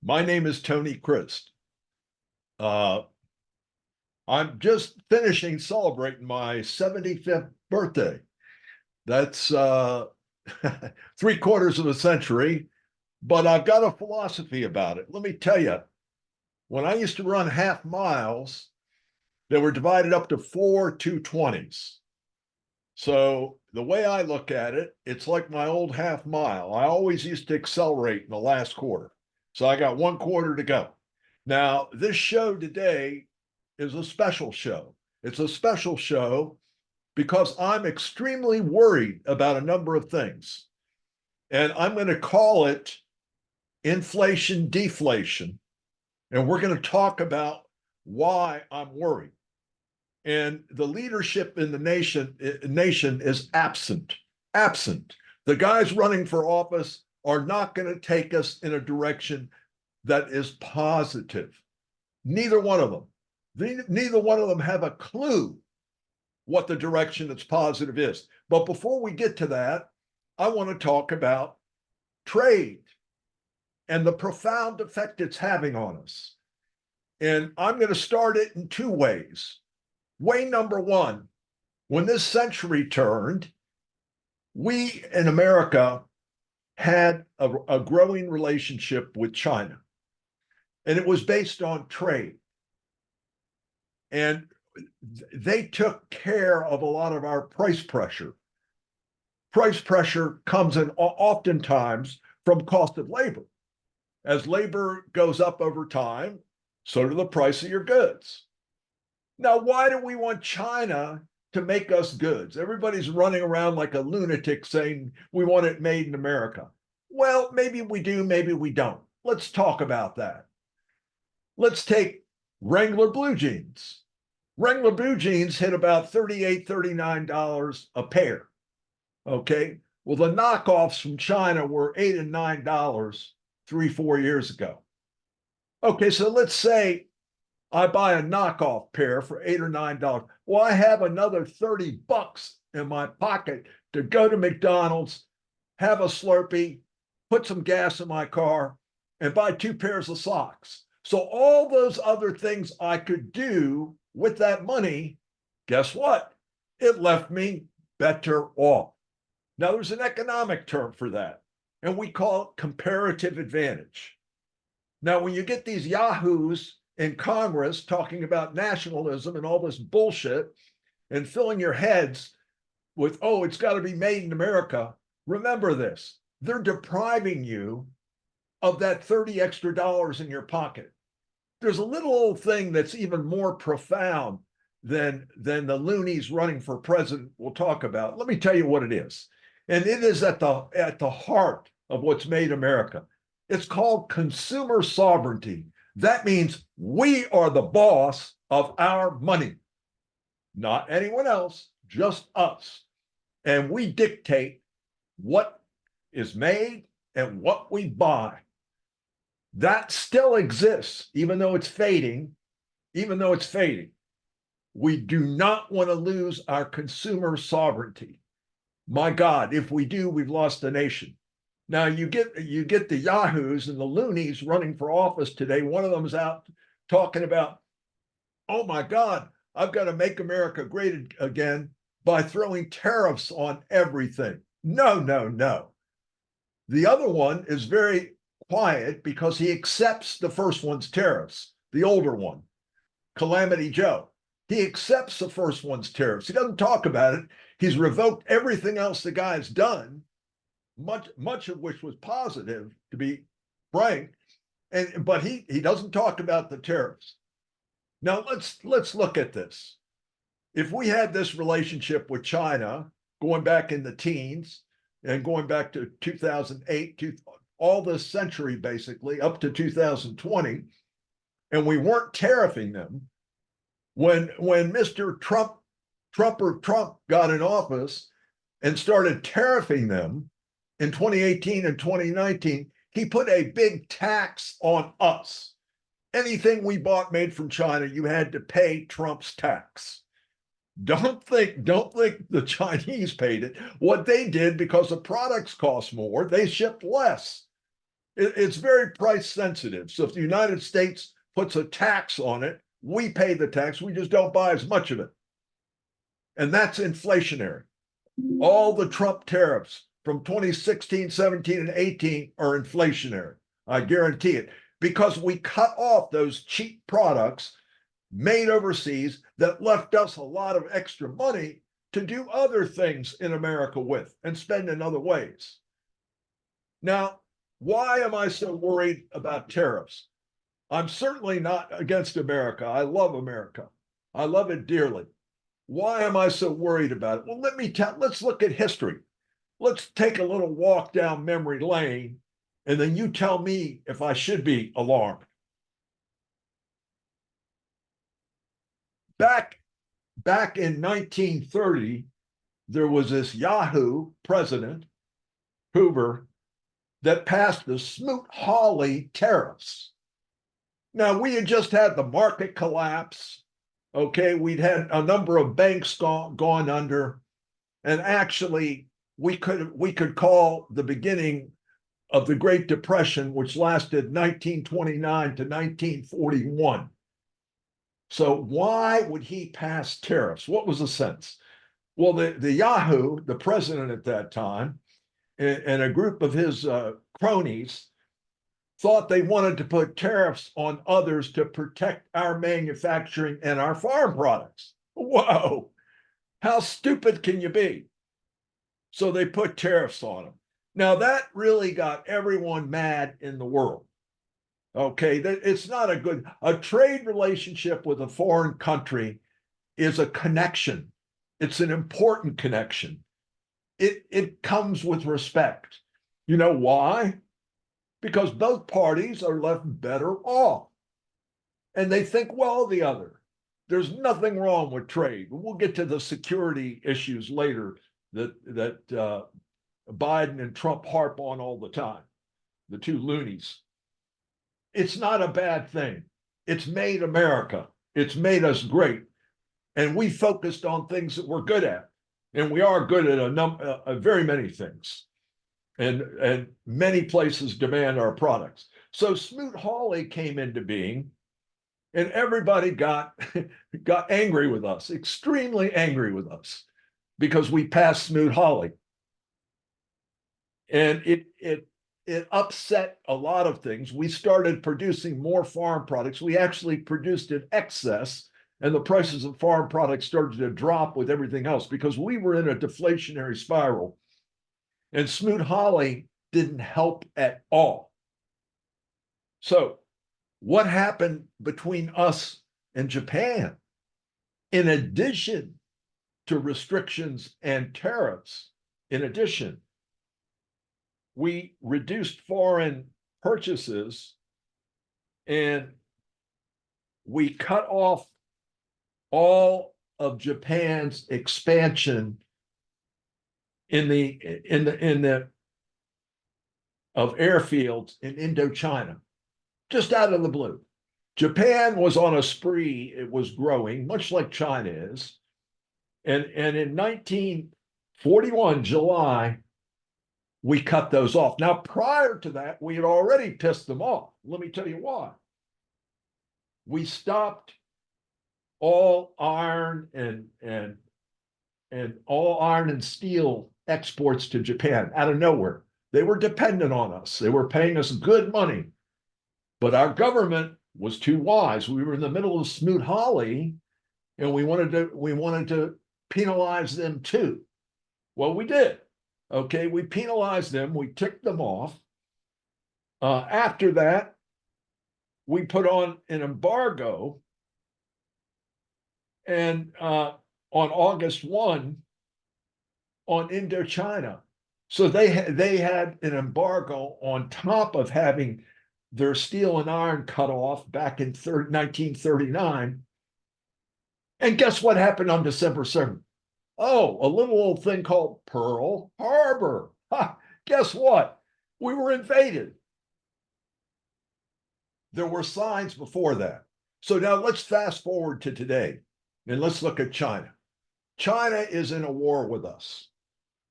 My name is Tony Christ. Uh, I'm just finishing celebrating my 75th birthday. That's 3/4 of a century, but I've got a philosophy about it. Let me tell you, when I used to run half miles, they were divided up to four 220s. So the way I look at it, it's like my old half mile. I always used to accelerate in the last quarter. So I got 1/4 to go. Now, this show today is a special show. It's a special show because I'm extremely worried about a number of things. And I'm going to call it inflation deflation. And we're going to talk about why I'm worried. And the leadership in the nation is absent. Absent. The guys running for office are not going to take us in a direction that is positive. Neither one of them. Neither one of them have a clue what the direction that's positive is. But before we get to that, I want to talk about trade and the profound effect it's having on us. And I'm going to start it in two ways. Way number one, when this century turned, we in America had a growing relationship with China, and it was based on trade. And they took care of a lot of our price pressure. Price pressure comes in oftentimes from cost of labor. As labor goes up over time, so do the price of your goods. Now, why do we want China to make us goods? Everybody's running around like a lunatic saying we want it made in America. Well, maybe we do, maybe we don't. Let's talk about that. Let's take Wrangler blue jeans. Wrangler blue jeans hit about $38, $39 a pair. Okay. Well, the knockoffs from China were $8 and $9 3-4 years ago. Okay, so let's say I buy a knockoff pair for $8 or $9. Well, I have another $30 in my pocket to go to McDonald's, have a Slurpee, put some gas in my car, and buy 2 pairs of socks. So all those other things I could do with that money, guess what? It left me better off. Now, there's an economic term for that, and we call it comparative advantage. Now, when you get these yahoos in Congress talking about nationalism and all this bullshit and filling your heads with, oh, it's got to be made in America, remember this. They're depriving you of that 30 extra dollars in your pocket. There's a little old thing that's even more profound than the loonies running for president we'll talk about. Let me tell you what it is. And it is at the heart of what's made America. It's called consumer sovereignty. That means we are the boss of our money, not anyone else, just us. And we dictate what is made and what we buy. That still exists, even though it's fading, We do not want to lose our consumer sovereignty. My God, if we do, we've lost the nation. Now you get the yahoos and the loonies running for office today. One of them is out talking about, oh my God, I've got to make America great again by throwing tariffs on everything. No, no, no. The other one is very quiet because he accepts the first one's tariffs, the older one, Calamity Joe. He accepts the first one's tariffs. He doesn't talk about it. He's revoked everything else the guy's done, much of which was positive, to be frank, but he doesn't talk about the tariffs. Now let's look at this. If we had this relationship with China going back in the teens and going back to 2008, all this century basically up to 2020, and we weren't tariffing them, when Mr. Trump got in office and started tariffing them in 2018 and 2019, he put a big tax on us. Anything we bought made from China, you had to pay Trump's tax. Don't think the Chinese paid it. What they did, because the products cost more, they shipped less. It's very price sensitive. So if the United States puts a tax on it, we pay the tax. We just don't buy as much of it. And that's inflationary. All the Trump tariffs from 2016, 17, and 18 are inflationary. I guarantee it. Because we cut off those cheap products made overseas that left us a lot of extra money to do other things in America with and spend in other ways. Now, why am I so worried about tariffs? I'm certainly not against America. I love America. I love it dearly. Why am I so worried about it? Well, let's look at history. Let's take a little walk down memory lane, and then you tell me if I should be alarmed. Back in 1930, there was this Yahoo president, Hoover, that passed the Smoot-Hawley tariffs. Now, we had just had the market collapse. Okay, we'd had a number of banks gone under, and actually we could call the beginning of the Great Depression, which lasted 1929 to 1941. So why would he pass tariffs? What was the sense? Well, the Yahoo, the president at that time, and a group of his cronies thought they wanted to put tariffs on others to protect our manufacturing and our farm products. Whoa, how stupid can you be? So they put tariffs on them. Now, that really got everyone mad in the world. Okay, it's not a trade relationship with a foreign country is a connection. It's an important connection. It comes with respect. You know why? Because both parties are left better off. And they think well of the other. There's nothing wrong with trade. We'll get to the security issues later that Biden and Trump harp on all the time, the two loonies. It's not a bad thing. It's made America. It's made us great. And we focused on things that we're good at. And we are good at very many things. And many places demand our products. So Smoot-Hawley came into being, and everybody got angry with us, extremely angry with us, because we passed Smoot-Hawley. And it upset a lot of things. We started producing more farm products. We actually produced in excess, and the prices of farm products started to drop with everything else because we were in a deflationary spiral. And Smoot-Hawley didn't help at all. So what happened between us and Japan? In addition to restrictions and tariffs, we reduced foreign purchases and we cut off all of Japan's expansion of airfields in Indochina, just out of the blue. Japan was on a spree. It was growing, much like China is. And in 1941, July, we cut those off. Now, prior to that, we had already pissed them off. Let me tell you why. We stopped all iron and all iron and steel exports to Japan out of nowhere. They were dependent on us. They were paying us good money. But our government was too wise. We were in the middle of Smoot-Hawley, and we wanted to penalize them too. Well, we did. Okay, we penalized them. We ticked them off. After that, we put on an embargo, and on August 1 on Indochina. So they had an embargo on top of having their steel and iron cut off back in 1939. And guess what happened on December 7th? Oh, a little old thing called Pearl Harbor. Ha, guess what? We were invaded. There were signs before that. So now let's fast forward to today and let's look at China. China is in a war with us.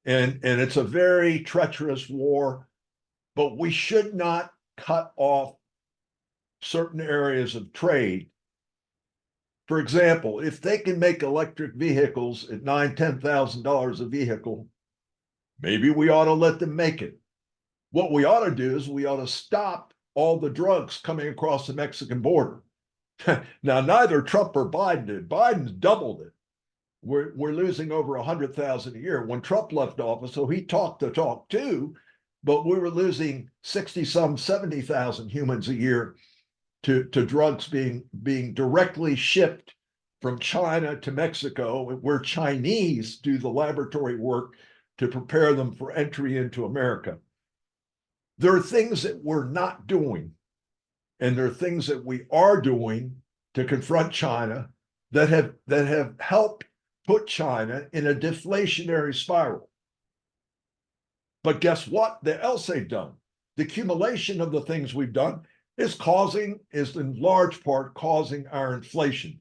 And it's a very treacherous war, but we should not cut off certain areas of trade. For example, if they can make electric vehicles at $9,000-$10,000 a vehicle, maybe we ought to let them make it. What we ought to do is we ought to stop all the drugs coming across the Mexican border. Now, neither Trump or Biden did. Biden's doubled it. We're losing over 100,000 a year. When Trump left office, so he talked the talk too, but we were losing 70,000 humans a year to drugs being directly shipped from China to Mexico, where Chinese do the laboratory work to prepare them for entry into America. There are things that we're not doing, and there are things that we are doing to confront China that have helped put China in a deflationary spiral. But guess what else they've done? The accumulation of the things we've done is in large part causing our inflation.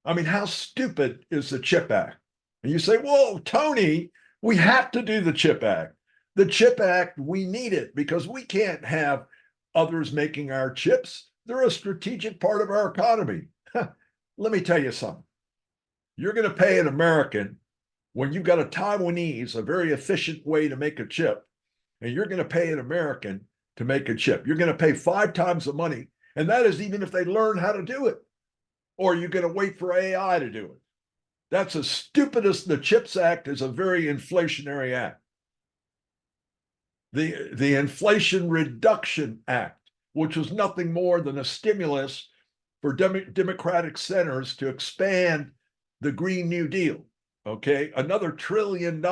I mean, how stupid is the CHIP Act? And you say, whoa, Tony, we have to do the CHIP Act. The CHIP Act, we need it because we can't have others making our chips. They're a strategic part of our economy. Let me tell you something. You're going to pay an American when you've got a Taiwanese, a very efficient way to make a chip, and you're going to pay an American to make a chip. You're going to pay 5 times the money, and that is even if they learn how to do it. Or you're going to wait for AI to do it. That's as stupid as the CHIPS Act is a very inflationary act. The Inflation Reduction Act, which was nothing more than a stimulus for Democratic senators to expand the Green New Deal, okay? Another $1 trillion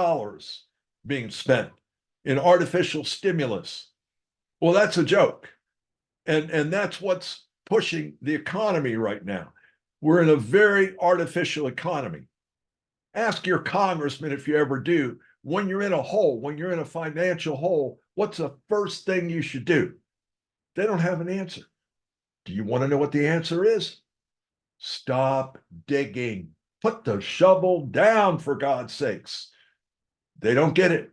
being spent in artificial stimulus. Well, that's a joke. And that's what's pushing the economy right now. We're in a very artificial economy. Ask your congressman, if you ever do, when you're in a hole, when you're in a financial hole, what's the first thing you should do? They don't have an answer. Do you want to know what the answer is? Stop digging. Put the shovel down, for God's sakes. They don't get it.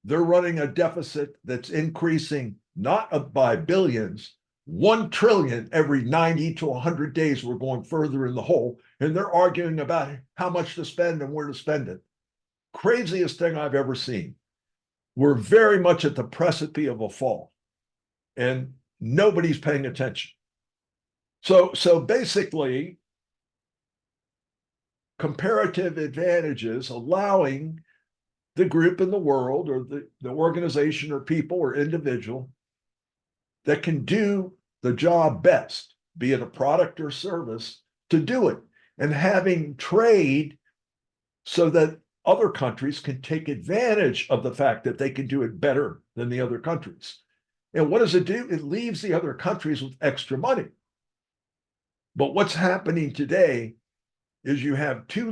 They're running a deficit that's increasing not by billions, 1 trillion every 90 to 100 days. We're going further in the hole, and they're arguing about how much to spend and where to spend it. Craziest thing I've ever seen. We're very much at the precipice of a fall, and nobody's paying attention. So basically, comparative advantages allowing the group in the world or the organization or people or individual that can do the job best, be it a product or service, to do it, and having trade so that other countries can take advantage of the fact that they can do it better than the other countries. And what does it do? It leaves the other countries with extra money. But what's happening today is you have two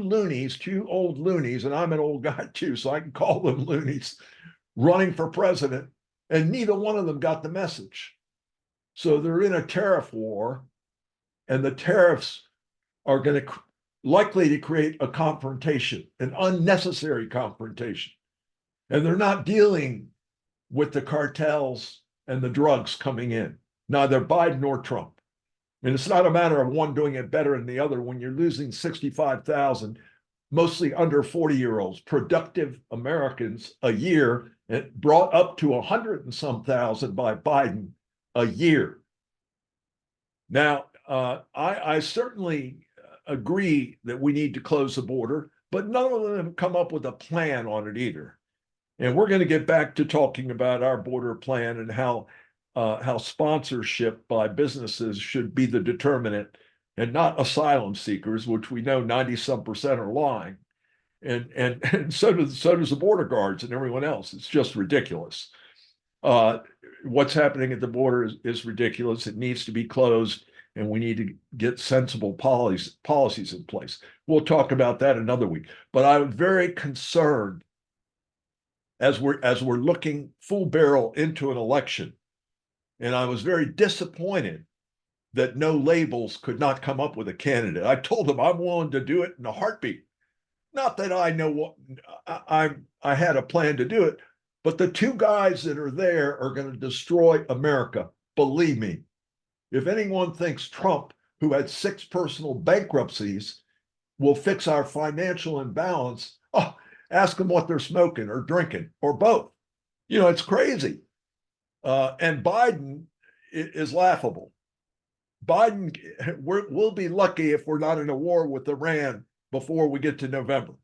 old loonies, and I'm an old guy too, so I can call them loonies, running for president, and neither one of them got the message. So they're in a tariff war, and the tariffs are going to likely to create a confrontation, an unnecessary confrontation. And they're not dealing with the cartels and the drugs coming in, neither Biden nor Trump. And it's not a matter of one doing it better than the other when you're losing 65,000, mostly under 40-year-olds, productive Americans a year, and brought up to 100 and some thousand by Biden a year. Now, I certainly agree that we need to close the border, but none of them have come up with a plan on it either. And we're going to get back to talking about our border plan and how sponsorship by businesses should be the determinant and not asylum seekers, which we know 90-some% are lying. And so does the border guards and everyone else. It's just ridiculous. What's happening at the border is ridiculous. It needs to be closed, and we need to get sensible policies in place. We'll talk about that another week. But I'm very concerned as we're looking full barrel into an election. And I was very disappointed that No Labels could not come up with a candidate. I told them I'm willing to do it in a heartbeat. Not that I know what I had a plan to do it, but the two guys that are there are going to destroy America believe me, if anyone thinks Trump, who had 6 personal bankruptcies, will fix our financial imbalance, oh, ask them what they're smoking or drinking or both. It's crazy. And Biden is laughable. Biden, we'll be lucky if we're not in a war with Iran before we get to November.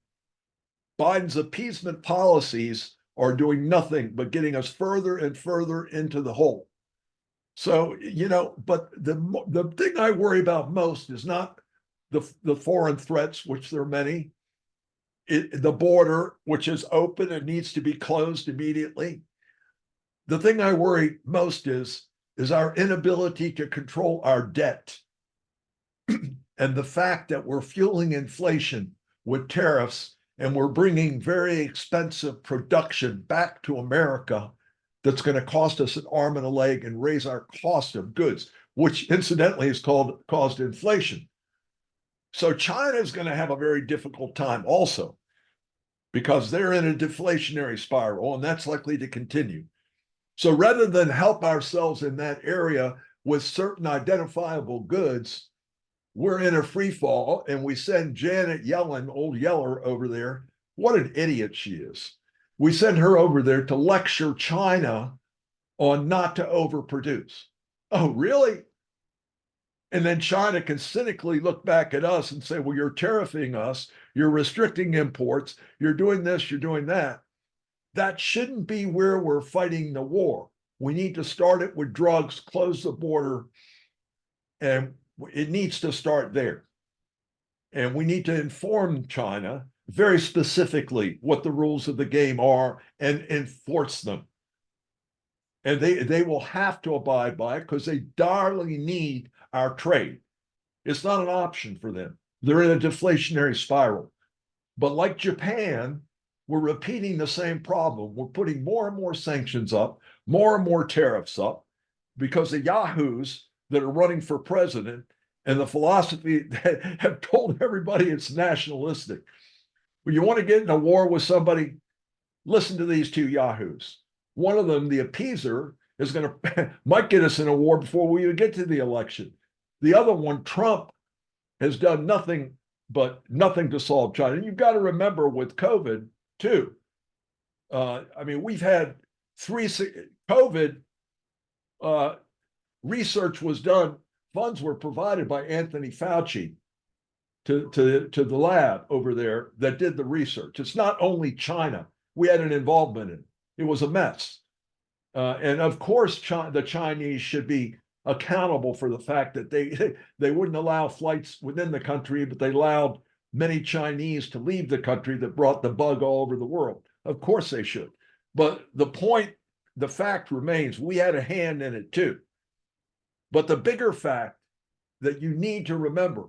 Biden's appeasement policies are doing nothing but getting us further and further into the hole. So, but the thing I worry about most is not the foreign threats, which there are many, the border, which is open and needs to be closed immediately. The thing I worry most is our inability to control our debt and the fact that we're fueling inflation with tariffs and we're bringing very expensive production back to America that's going to cost us an arm and a leg and raise our cost of goods, which incidentally is caused inflation. So China is going to have a very difficult time also because they're in a deflationary spiral, and that's likely to continue. So rather than help ourselves in that area with certain identifiable goods, we're in a free fall, and we send Janet Yellen, old Yeller, over there. What an idiot she is. We send her over there to lecture China on not to overproduce. Oh, really? And then China can cynically look back at us and say, well, you're tariffing us, you're restricting imports, you're doing this, you're doing that. That shouldn't be where we're fighting the war. We need to start it with drugs, close the border, and it needs to start there. And we need to inform China very specifically what the rules of the game are and enforce them. And they will have to abide by it because they direly need our trade. It's not an option for them. They're in a deflationary spiral. But like Japan, we're repeating the same problem. We're putting more and more sanctions up, more and more tariffs up, because the yahoos that are running for president and the philosophy that have told everybody it's nationalistic. When you want to get in a war with somebody, listen to these 2 yahoos. One of them, the appeaser, is going to might get us in a war before we even get to the election. The other one, Trump, has done nothing to solve China. And you've got to remember with COVID too. We've had 3 COVID research was done. Funds were provided by Anthony Fauci to the lab over there that did the research. It's not only China. We had an involvement in it. It was a mess. And of course, the Chinese should be accountable for the fact that they wouldn't allow flights within the country, but they allowed many Chinese to leave the country that brought the bug all over the world. Of course they should. But the fact remains, we had a hand in it too. But the bigger fact that you need to remember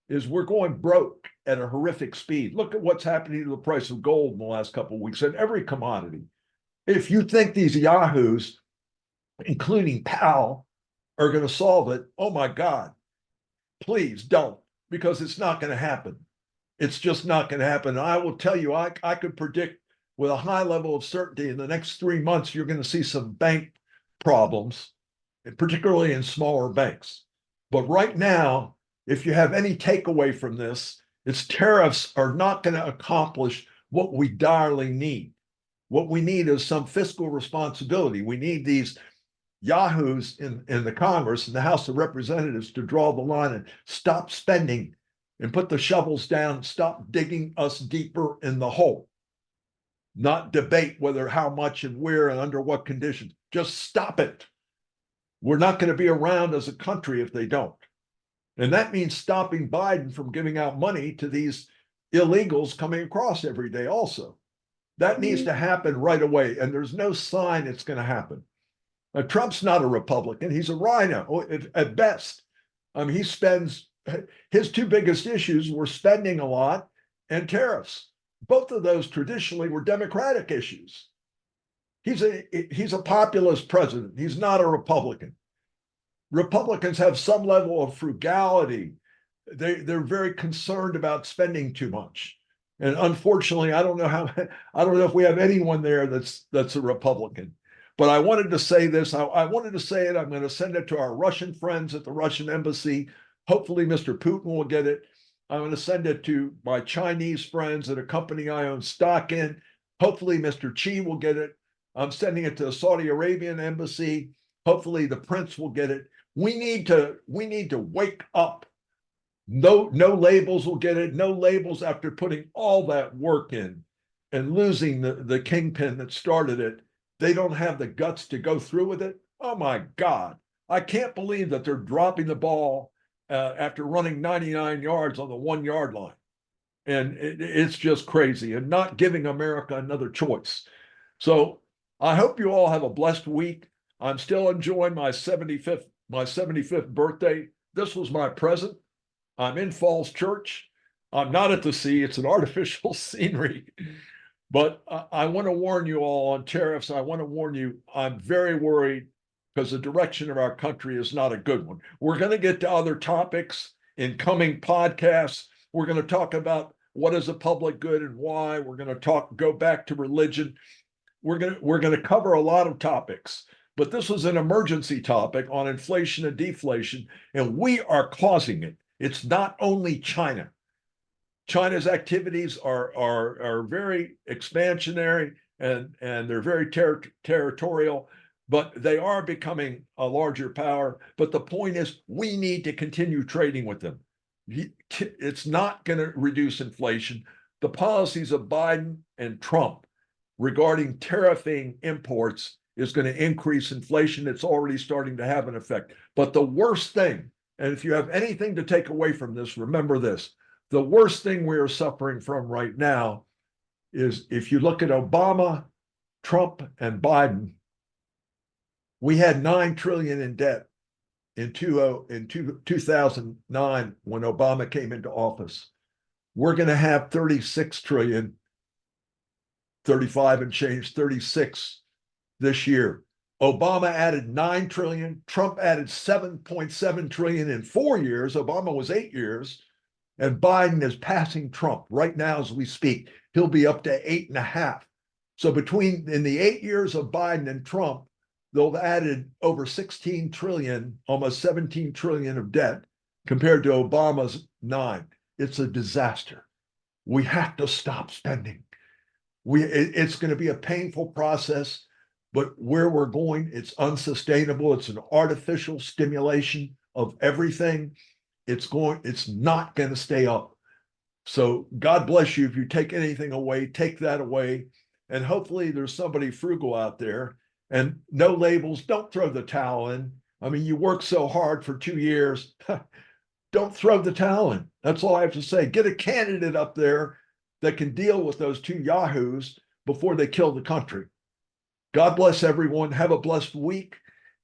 is we're going broke at a horrific speed. Look at what's happening to the price of gold in the last couple of weeks and every commodity. If you think these yahoos, including Powell, are going to solve it, oh my God, please don't, because it's not going to happen. It's just not going to happen. And I will tell you, I could predict with a high level of certainty in the next 3 months, you're going to see some bank problems, particularly in smaller banks. But right now, if you have any takeaway from this, it's tariffs are not going to accomplish what we direly need. What we need is some fiscal responsibility. We need these yahoos in the Congress and the House of Representatives to draw the line and stop spending and put the shovels down, stop digging us deeper in the hole. Not debate whether, how much and where and under what conditions. Just stop it. We're not going to be around as a country if they don't. And that means stopping Biden from giving out money to these illegals coming across every day also. That needs to happen right away. And there's no sign it's going to happen. Trump's not a Republican. He's a rhino at best. He spends, his 2 biggest issues were spending a lot and tariffs. Both of those traditionally were Democratic issues. He's a populist president. He's not a Republican. Republicans have some level of frugality. They're very concerned about spending too much. And unfortunately, I don't know if we have anyone there that's a Republican. But I wanted to say this. I wanted to say it. I'm going to send it to our Russian friends at the Russian embassy. Hopefully, Mr. Putin will get it. I'm going to send it to my Chinese friends at a company I own stock in. Hopefully, Mr. Xi will get it. I'm sending it to the Saudi Arabian embassy. Hopefully, the prince will get it. We need to wake up. No labels will get it. No labels after putting all that work in and losing the kingpin that started it. They don't have the guts to go through with it. Oh my God. I can't believe that they're dropping the ball after running 99 yards on the 1 yard line. And it's just crazy and not giving America another choice. So I hope you all have a blessed week. I'm still enjoying my 75th birthday. This was my present. I'm in Falls Church. I'm not at the sea. It's an artificial scenery. But I want to warn you all on tariffs. I want to warn you, I'm very worried because the direction of our country is not a good one. We're going to get to other topics in coming podcasts. We're going to talk about what is a public good and why. We're going to go back to religion. We're going to cover a lot of topics. But this was an emergency topic on inflation and deflation, and we are causing it. It's not only China. China's activities are very expansionary and they're very territorial, but they are becoming a larger power. But the point is, we need to continue trading with them. It's not going to reduce inflation. The policies of Biden and Trump regarding tariffing imports is going to increase inflation. It's already starting to have an effect. But the worst thing, and if you have anything to take away from this, remember this. The worst thing we are suffering from right now is if you look at Obama, Trump, and Biden, we had $9 trillion in debt in 2009 when Obama came into office. We're going to have 36 trillion, 35 and change, 36 this year. Obama added 9 trillion. Trump added 7.7 trillion in 4 years. Obama was 8 years. And Biden is passing Trump right now as we speak. He'll be up to 8.5. So in the 8 years of Biden and Trump, they'll have added over 16 trillion, almost 17 trillion of debt compared to Obama's 9. It's a disaster. We have to stop spending. It's going to be a painful process, but where we're going, it's unsustainable. It's an artificial stimulation of everything. It's not going to stay up. So God bless you. If you take anything away, take that away. And hopefully there's somebody frugal out there. And no labels. Don't throw the towel in. I mean, you worked so hard for 2 years. Don't throw the towel in. That's all I have to say. Get a candidate up there that can deal with those 2 yahoos before they kill the country. God bless everyone. Have a blessed week.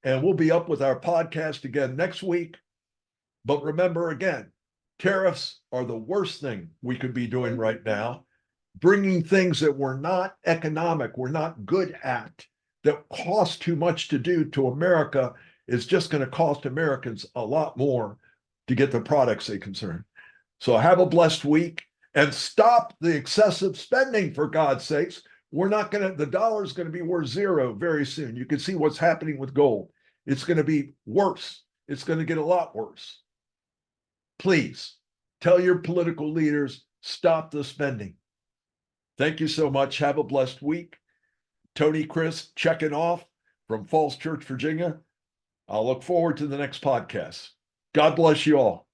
And we'll be up with our podcast again next week. But remember, again, tariffs are the worst thing we could be doing right now, bringing things that we're not economic, we're not good at, that cost too much to do to America is just going to cost Americans a lot more to get the products they concern. So have a blessed week and stop the excessive spending, for God's sakes. The dollar is going to be worth zero very soon. You can see what's happening with gold. It's going to be worse. It's going to get a lot worse. Please tell your political leaders, stop the spending. Thank you so much. Have a blessed week. Tony Chris checking off from Falls Church, Virginia. I'll look forward to the next podcast. God bless you all.